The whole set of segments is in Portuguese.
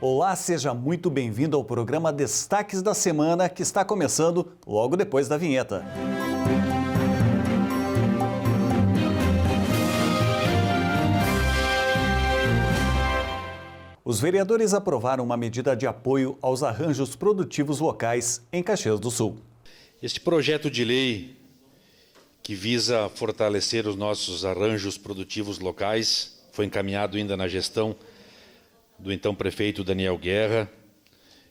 Olá, seja muito bem-vindo ao programa Destaques da Semana, que está começando logo depois da vinheta. Os vereadores aprovaram uma medida de apoio aos arranjos produtivos locais em Caxias do Sul. Este projeto de lei, que visa fortalecer os nossos arranjos produtivos locais, foi encaminhado ainda na gestão do então prefeito Daniel Guerra,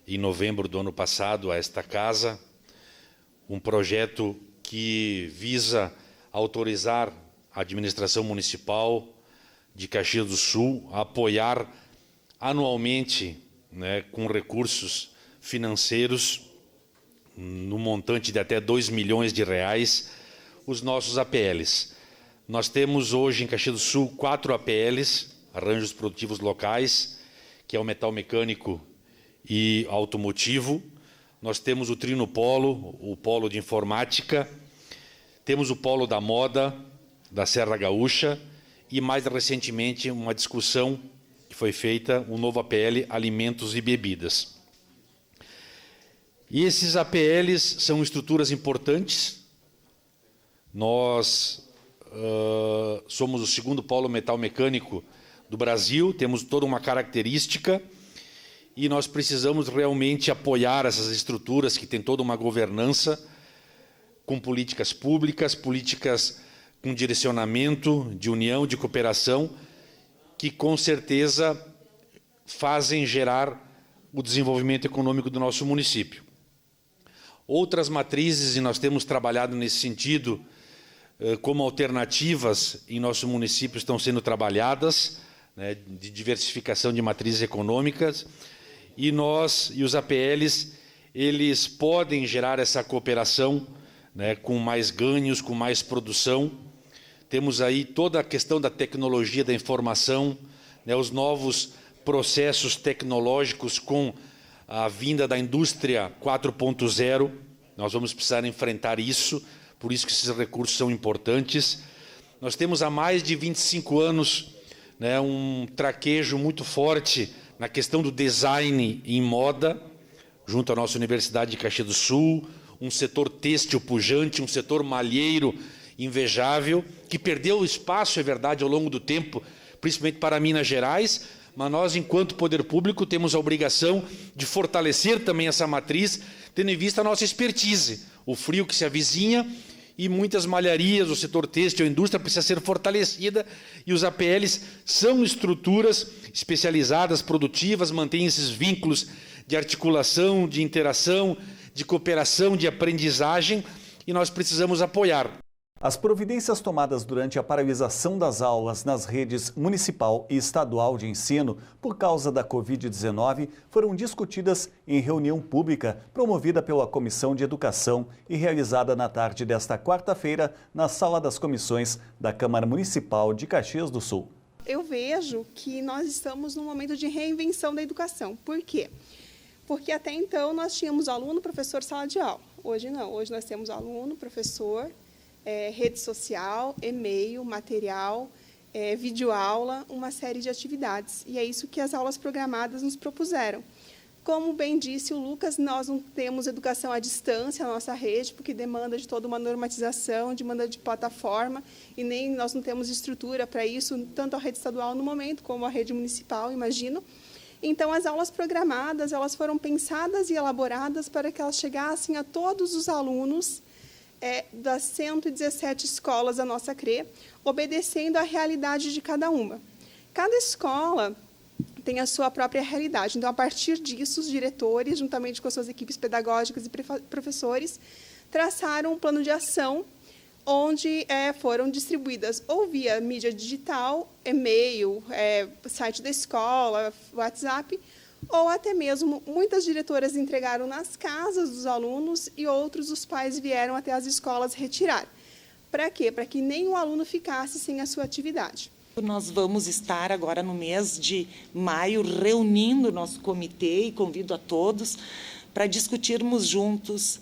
em novembro do ano passado, a esta casa. Um projeto que visa autorizar a administração municipal de Caxias do Sul a apoiar anualmente, com recursos financeiros, no montante de até R$2 milhões, os nossos APLs. Nós temos hoje em Caxias do Sul 4 APLs, arranjos produtivos locais, que é o metal mecânico e automotivo. Nós temos o Trinopolo, o polo de informática, temos o polo da moda, da Serra Gaúcha, e mais recentemente uma discussão que foi feita, um novo APL, alimentos e bebidas. E esses APLs são estruturas importantes. Nós somos o segundo polo metal mecânico do Brasil, temos toda uma característica e nós precisamos realmente apoiar essas estruturas que têm toda uma governança com políticas públicas, políticas com direcionamento, de união, de cooperação, que com certeza fazem gerar o desenvolvimento econômico do nosso município. Outras matrizes, e nós temos trabalhado nesse sentido, como alternativas em nosso município estão sendo trabalhadas, de diversificação de matrizes econômicas, e os APLs, eles podem gerar essa cooperação, com mais ganhos, com mais produção. Temos aí toda a questão da tecnologia da informação, os novos processos tecnológicos com a vinda da indústria 4.0. Nós vamos precisar enfrentar isso, por isso que esses recursos são importantes. Nós temos há mais de 25 anos um traquejo muito forte na questão do design em moda, junto à nossa Universidade de Caxias do Sul, um setor têxtil pujante, um setor malheiro invejável, que perdeu espaço, é verdade, ao longo do tempo, principalmente para Minas Gerais, mas nós, enquanto poder público, temos a obrigação de fortalecer também essa matriz, tendo em vista a nossa expertise, o frio que se avizinha, e muitas malharias, o setor têxtil, a indústria precisa ser fortalecida, e os APLs são estruturas especializadas, produtivas, mantêm esses vínculos de articulação, de interação, de cooperação, de aprendizagem, e nós precisamos apoiar. As providências tomadas durante a paralisação das aulas nas redes municipal e estadual de ensino por causa da Covid-19 foram discutidas em reunião pública promovida pela Comissão de Educação e realizada na tarde desta quarta-feira na Sala das Comissões da Câmara Municipal de Caxias do Sul. Eu vejo que nós estamos num momento de reinvenção da educação. Por quê? Porque até então nós tínhamos aluno, professor, sala de aula. Hoje não, hoje nós temos aluno, professor, rede social, e-mail, material, videoaula, uma série de atividades. E é isso que as aulas programadas nos propuseram. Como bem disse o Lucas, nós não temos educação à distância na nossa rede, porque demanda de toda uma normatização, demanda de plataforma, e nem nós não temos estrutura para isso, tanto a rede estadual no momento, como a rede municipal, imagino. Então, as aulas programadas, elas foram pensadas e elaboradas para que elas chegassem a todos os alunos das 117 escolas da nossa CRE, obedecendo à realidade de cada uma. Cada escola tem a sua própria realidade. Então, a partir disso, os diretores, juntamente com as suas equipes pedagógicas e professores, traçaram um plano de ação onde foram distribuídas ou via mídia digital, e-mail, site da escola, WhatsApp, ou até mesmo muitas diretoras entregaram nas casas dos alunos e outros os pais vieram até as escolas retirar. Para quê? Para que nenhum aluno ficasse sem a sua atividade. Nós vamos estar agora no mês de maio reunindo o nosso comitê e convido a todos para discutirmos juntos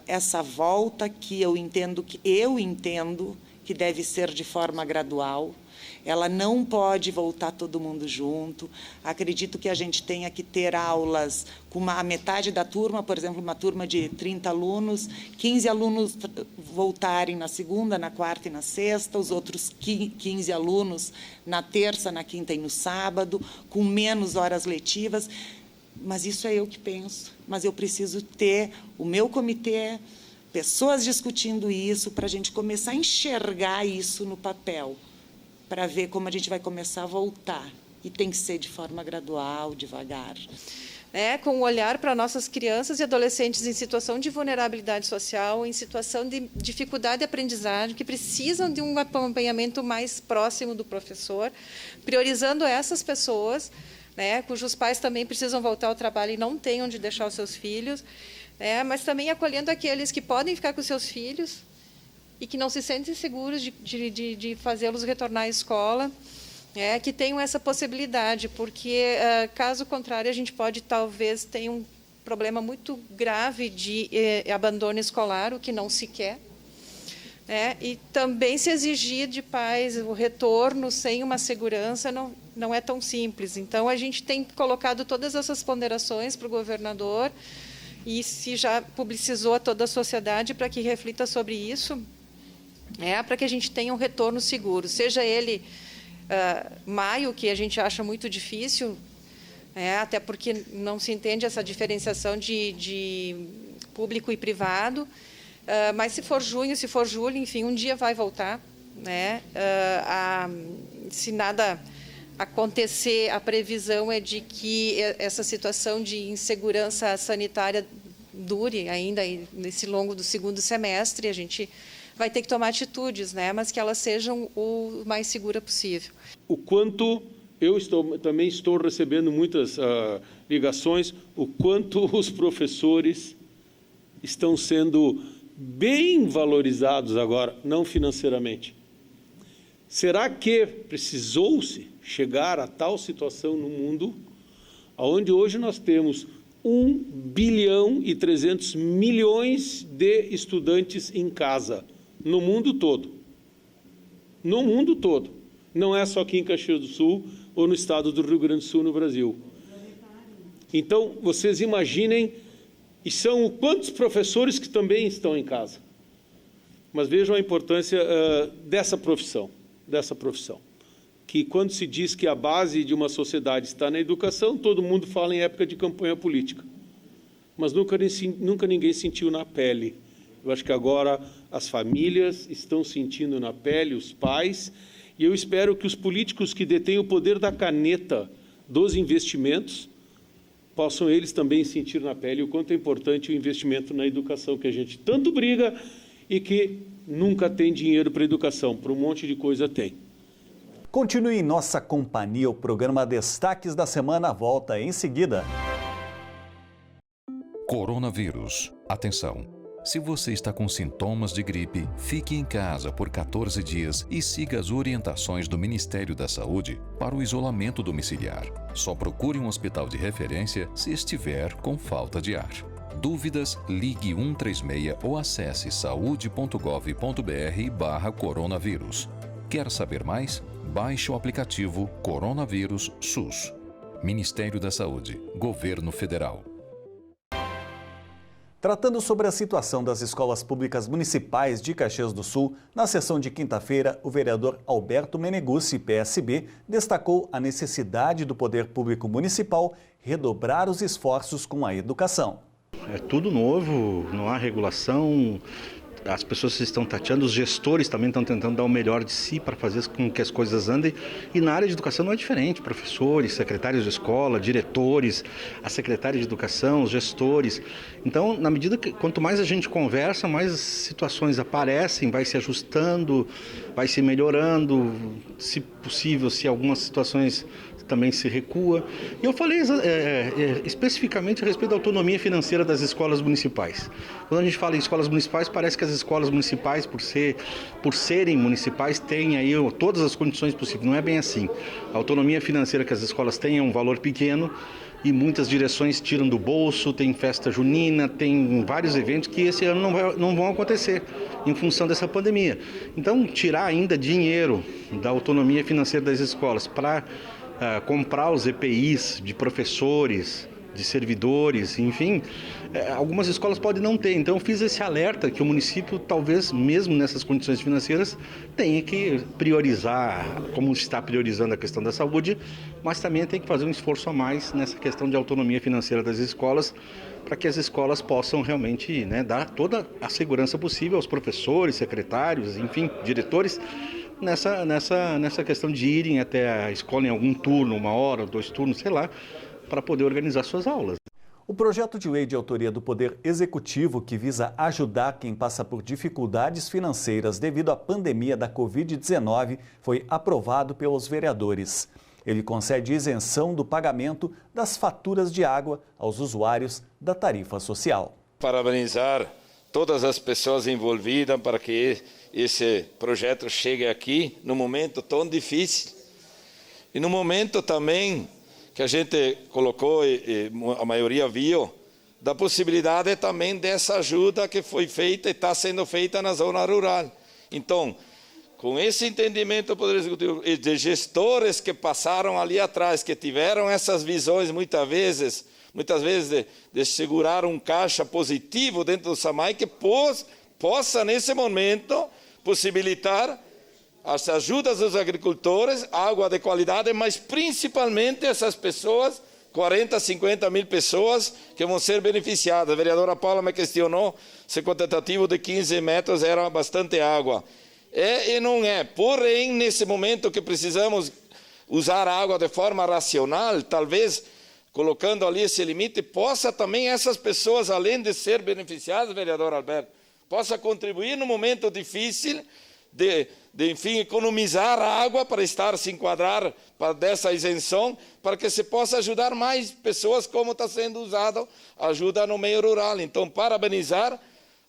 essa volta que eu entendo que deve ser de forma gradual. ela não pode voltar todo mundo junto. Acredito que a gente tenha que ter aulas com a metade da turma, por exemplo, uma turma de 30 alunos, 15 alunos voltarem na segunda, na quarta e na sexta, os outros 15 alunos na terça, na quinta e no sábado, com menos horas letivas. Mas isso é eu que penso. Mas eu preciso ter o meu comitê, pessoas discutindo isso, para a gente começar a enxergar isso no papel, para ver como a gente vai começar a voltar. E tem que ser de forma gradual, devagar. Com um olhar para nossas crianças e adolescentes em situação de vulnerabilidade social, em situação de dificuldade de aprendizagem, que precisam de um acompanhamento mais próximo do professor, priorizando essas pessoas, cujos pais também precisam voltar ao trabalho e não têm onde deixar os seus filhos, mas também acolhendo aqueles que podem ficar com os seus filhos e que não se sentem seguros de fazê-los retornar à escola, que tenham essa possibilidade, porque, caso contrário, a gente pode, talvez, ter um problema muito grave de abandono escolar, o que não se quer. E também se exigir de pais o retorno sem uma segurança não é tão simples. Então, a gente tem colocado todas essas ponderações para o governador e se já publicizou a toda a sociedade para que reflita sobre isso, para que a gente tenha um retorno seguro, seja ele maio, que a gente acha muito difícil, até porque não se entende essa diferenciação de público e privado, mas se for junho, se for julho, enfim, um dia vai voltar. Se nada acontecer, a previsão é de que essa situação de insegurança sanitária dure ainda nesse longo do segundo semestre. A gente vai ter que tomar atitudes, mas que elas sejam o mais segura possível. O quanto também estou recebendo muitas ligações, o quanto os professores estão sendo bem valorizados agora, não financeiramente. Será que precisou-se chegar a tal situação no mundo, onde hoje nós temos 1 bilhão e 300 milhões de estudantes em casa, no mundo todo? No mundo todo. Não é só aqui em Caxias do Sul ou no estado do Rio Grande do Sul, no Brasil. Então, vocês imaginem, e são quantos professores que também estão em casa. Mas vejam a importância dessa profissão, que quando se diz que a base de uma sociedade está na educação, todo mundo fala em época de campanha política. Mas nunca ninguém sentiu na pele. Eu acho que agora as famílias estão sentindo na pele, os pais, e eu espero que os políticos que detêm o poder da caneta dos investimentos possam eles também sentir na pele o quanto é importante o investimento na educação, que a gente tanto briga e que nunca tem dinheiro para educação, para um monte de coisa tem. Continue em nossa companhia, o programa Destaques da Semana volta em seguida. Coronavírus. Atenção! Se você está com sintomas de gripe, fique em casa por 14 dias e siga as orientações do Ministério da Saúde para o isolamento domiciliar. Só procure um hospital de referência se estiver com falta de ar. Dúvidas? Ligue 136 ou acesse saude.gov.br/coronavírus. Quer saber mais? Baixe o aplicativo Coronavírus SUS. Ministério da Saúde, Governo Federal. Tratando sobre a situação das escolas públicas municipais de Caxias do Sul, na sessão de quinta-feira, o vereador Alberto Meneguzzi, PSB, destacou a necessidade do poder público municipal redobrar os esforços com a educação. É tudo novo, não há regulação, as pessoas estão tateando, os gestores também estão tentando dar o melhor de si para fazer com que as coisas andem. E na área de educação não é diferente, professores, secretários de escola, diretores, a secretária de educação, os gestores. Então, na medida que quanto mais a gente conversa, mais situações aparecem, vai se ajustando, vai se melhorando, se possível, se algumas situações também se recua. E eu falei especificamente a respeito da autonomia financeira das escolas municipais. Quando a gente fala em escolas municipais, parece que as escolas municipais, por serem municipais, têm aí todas as condições possíveis. Não é bem assim. A autonomia financeira que as escolas têm é um valor pequeno e muitas direções tiram do bolso, tem festa junina, tem vários eventos que esse ano não vão acontecer em função dessa pandemia. Então, tirar ainda dinheiro da autonomia financeira das escolas para comprar os EPIs de professores, de servidores, enfim, algumas escolas podem não ter. Então eu fiz esse alerta que o município, talvez mesmo nessas condições financeiras, tenha que priorizar, como está priorizando a questão da saúde, mas também tem que fazer um esforço a mais nessa questão de autonomia financeira das escolas, para que as escolas possam realmente, né, dar toda a segurança possível aos professores, secretários, enfim, diretores, nessa questão de irem até a escola em algum turno, 1 hora, 2 turnos, sei lá, para poder organizar suas aulas. O projeto de lei de autoria do Poder Executivo, que visa ajudar quem passa por dificuldades financeiras devido à pandemia da Covid-19, foi aprovado pelos vereadores. Ele concede isenção do pagamento das faturas de água aos usuários da tarifa social. Parabenizar todas as pessoas envolvidas para que esse projeto chegue aqui num momento tão difícil e no momento também que a gente colocou e a maioria viu, da possibilidade também dessa ajuda que foi feita e está sendo feita na zona rural. Então, com esse entendimento do Poder Executivo e de gestores que passaram ali atrás, que tiveram essas visões muitas vezes de segurar um caixa positivo dentro do SAMAI, que possa nesse momento possibilitar as ajudas dos agricultores, água de qualidade, mas principalmente essas pessoas, 40, 50 mil pessoas que vão ser beneficiadas. A vereadora Paula me questionou se o quantitativo de 15 metros era bastante água. É e não é. Porém, nesse momento que precisamos usar a água de forma racional, talvez colocando ali esse limite, possa também essas pessoas, além de ser beneficiadas, vereador Alberto, possa contribuir no momento difícil de enfim, economizar água para se enquadrar dessa isenção, para que se possa ajudar mais pessoas, como está sendo usado a ajuda no meio rural. Então, parabenizar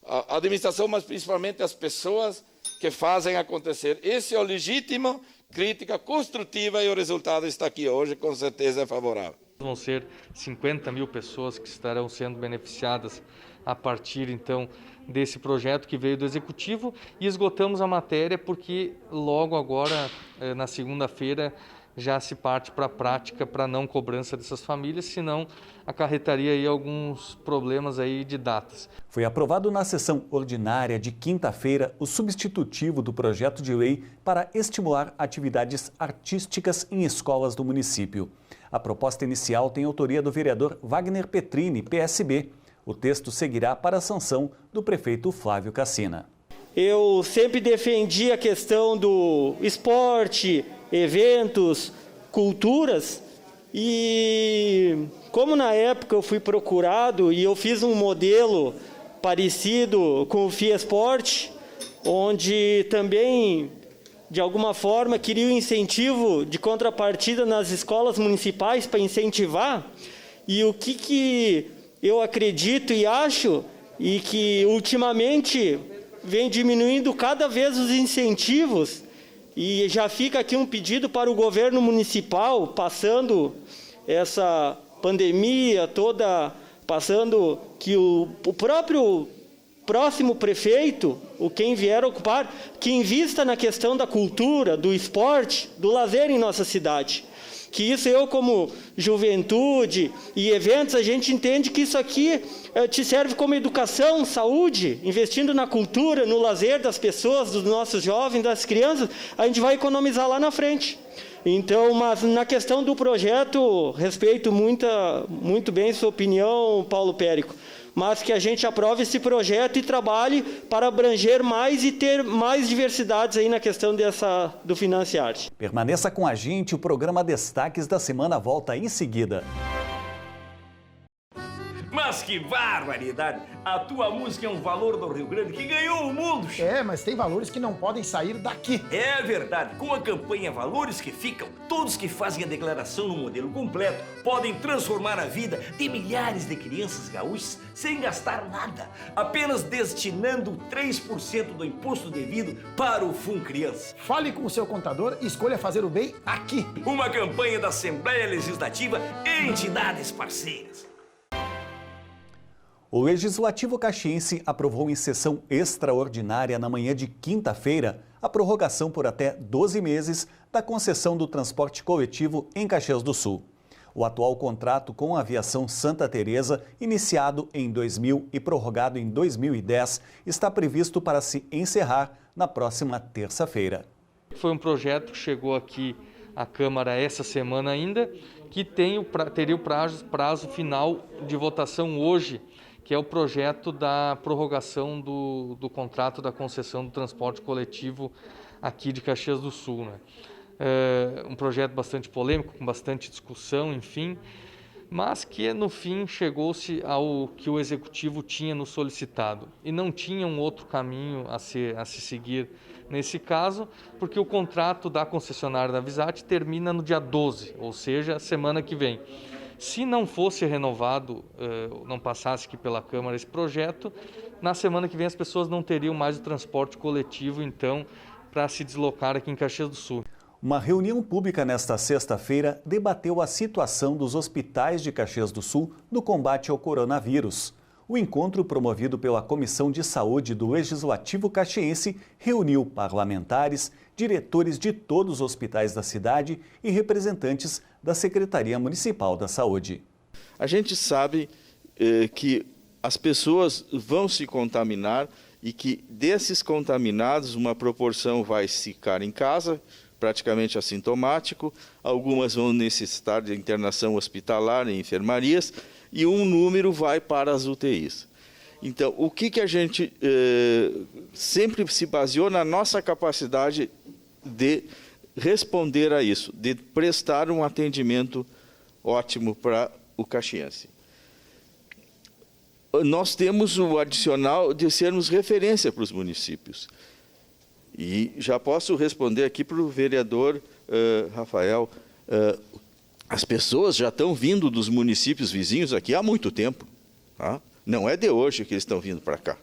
a administração, mas principalmente as pessoas que fazem acontecer. Esse é o legítimo, crítica construtiva, e o resultado está aqui hoje, com certeza é favorável. Vão ser 50 mil pessoas que estarão sendo beneficiadas a partir, então, desse projeto que veio do Executivo, e esgotamos a matéria porque logo agora, na segunda-feira, já se parte para a prática para não cobrança dessas famílias, senão acarretaria aí alguns problemas aí de datas. Foi aprovado na sessão ordinária de quinta-feira o substitutivo do projeto de lei para estimular atividades artísticas em escolas do município. A proposta inicial tem autoria do vereador Wagner Petrini, PSB. O texto seguirá para a sanção do prefeito Flávio Cassina. Eu sempre defendi a questão do esporte, eventos, culturas, e como na época eu fui procurado e eu fiz um modelo parecido com o FIESPORT, onde também, de alguma forma, queria um incentivo de contrapartida nas escolas municipais para incentivar, e o que eu acredito e acho, e que ultimamente vem diminuindo cada vez os incentivos, e já fica aqui um pedido para o governo municipal, passando essa pandemia toda, passando que o próprio próximo prefeito, quem vier ocupar, que invista na questão da cultura, do esporte, do lazer em nossa cidade. Que isso, eu como juventude e eventos, a gente entende que isso aqui te serve como educação, saúde, investindo na cultura, no lazer das pessoas, dos nossos jovens, das crianças, a gente vai economizar lá na frente. Então, mas na questão do projeto, respeito muito bem sua opinião, Paulo Périco, mas que a gente aprove esse projeto e trabalhe para abranger mais e ter mais diversidades aí na questão do Financiarte. Permaneça com a gente, o programa Destaques da Semana volta em seguida. Mas Mas que barbaridade! A tua música é um valor do Rio Grande que ganhou o mundo. Mas tem valores que não podem sair daqui. É verdade. Com a campanha Valores que Ficam, todos que fazem a declaração no modelo completo podem transformar a vida de milhares de crianças gaúchas sem gastar nada, apenas destinando 3% do imposto devido para o Fundo Criança. Fale com o seu contador e escolha fazer o bem aqui. Uma campanha da Assembleia Legislativa e entidades parceiras. O Legislativo Caxiense aprovou em sessão extraordinária na manhã de quinta-feira a prorrogação por até 12 meses da concessão do transporte coletivo em Caxias do Sul. O atual contrato com a Aviação Santa Teresa, iniciado em 2000 e prorrogado em 2010, está previsto para se encerrar na próxima terça-feira. Foi um projeto que chegou aqui à Câmara essa semana ainda, que teria o prazo final de votação hoje, que é o projeto da prorrogação do contrato da concessão do transporte coletivo aqui de Caxias do Sul, né? Um projeto bastante polêmico, com bastante discussão, enfim, mas que no fim chegou-se ao que o Executivo tinha nos solicitado. E não tinha um outro caminho a se seguir nesse caso, porque o contrato da concessionária da Visat termina no dia 12, ou seja, semana que vem. Se não fosse renovado, não passasse aqui pela Câmara esse projeto, na semana que vem as pessoas não teriam mais o transporte coletivo, então, para se deslocar aqui em Caxias do Sul. Uma reunião pública nesta sexta-feira debateu a situação dos hospitais de Caxias do Sul no combate ao coronavírus. O encontro, promovido pela Comissão de Saúde do Legislativo Caxiense, reuniu parlamentares, diretores de todos os hospitais da cidade e representantes da Secretaria Municipal da Saúde. A gente sabe que as pessoas vão se contaminar e que desses contaminados uma proporção vai ficar em casa, praticamente assintomático, algumas vão necessitar de internação hospitalar em enfermarias e um número vai para as UTIs. Então, o que a gente sempre se baseou na nossa capacidade de responder a isso, de prestar um atendimento ótimo para o caxiense. Nós temos o adicional de sermos referência para os municípios. E já posso responder aqui para o vereador Rafael. As pessoas já estão vindo dos municípios vizinhos aqui há muito tempo. Tá? Não é de hoje que eles estão vindo para cá.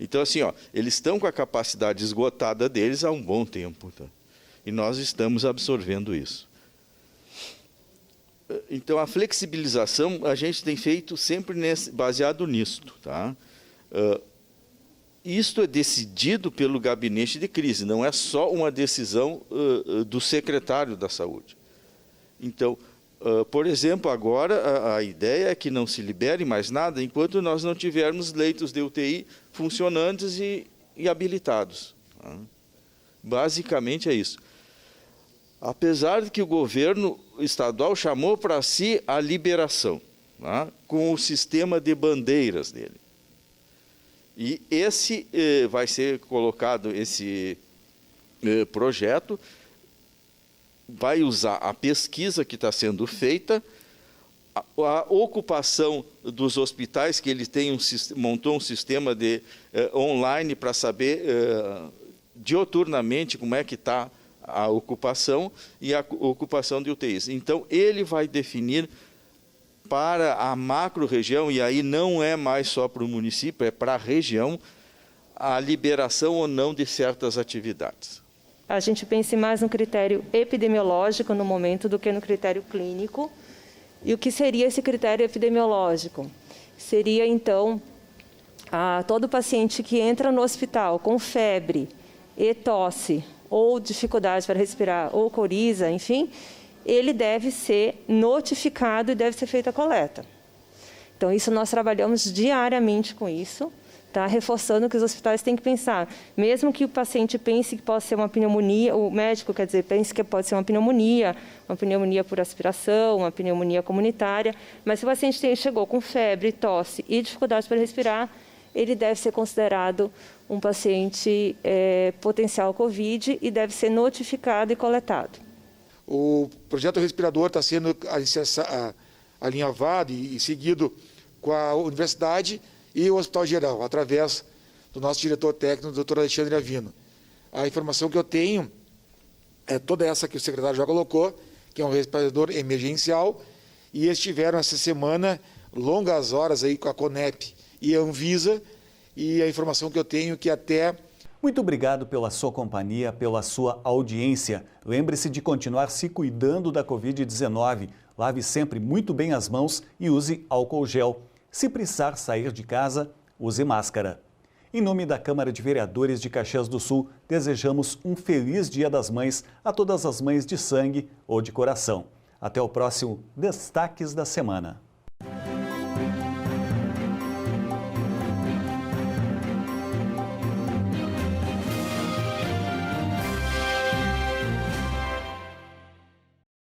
Então, assim, eles estão com a capacidade esgotada deles há um bom tempo. Tá? E nós estamos absorvendo isso. Então, a flexibilização a gente tem feito sempre baseado nisto. Tá? Isto é decidido pelo gabinete de crise, não é só uma decisão do secretário da Saúde. Então, por exemplo, agora a ideia é que não se libere mais nada enquanto nós não tivermos leitos de UTI funcionantes e habilitados. Tá? Basicamente é isso. Apesar de que o governo estadual chamou para si a liberação, tá? Com o sistema de bandeiras dele. E esse vai ser colocado, esse projeto, vai usar a pesquisa que está sendo feita, a ocupação dos hospitais, que ele montou um sistema online para saber dioturnamente como é que está a ocupação e a ocupação de UTIs. Então, ele vai definir para a macro-região, e aí não é mais só para o município, é para a região, a liberação ou não de certas atividades. A gente pense mais no critério epidemiológico no momento do que no critério clínico. E o que seria esse critério epidemiológico? Seria, então, todo paciente que entra no hospital com febre e tosse, ou dificuldade para respirar, ou coriza, enfim, ele deve ser notificado e deve ser feita a coleta. Então, isso nós trabalhamos diariamente com isso, tá? Reforçando que os hospitais têm que pensar, mesmo que o paciente pense que possa ser uma pneumonia, o médico, quer dizer, pense que pode ser uma pneumonia por aspiração, uma pneumonia comunitária, mas se o paciente chegou com febre, tosse e dificuldade para respirar, ele deve ser considerado um paciente potencial COVID e deve ser notificado e coletado. O projeto respirador está sendo alinhavado e seguido com a universidade e o Hospital Geral, através do nosso diretor técnico, o doutor Alexandre Avino. A informação que eu tenho é toda essa que o secretário já colocou, que é um respirador emergencial, e eles tiveram essa semana longas horas aí com a CONEP e a Anvisa, e a informação que eu tenho que até... Muito obrigado pela sua companhia, pela sua audiência. Lembre-se de continuar se cuidando da Covid-19. Lave sempre muito bem as mãos e use álcool gel. Se precisar sair de casa, use máscara. Em nome da Câmara de Vereadores de Caxias do Sul, desejamos um feliz Dia das Mães a todas as mães de sangue ou de coração. Até o próximo Destaques da Semana.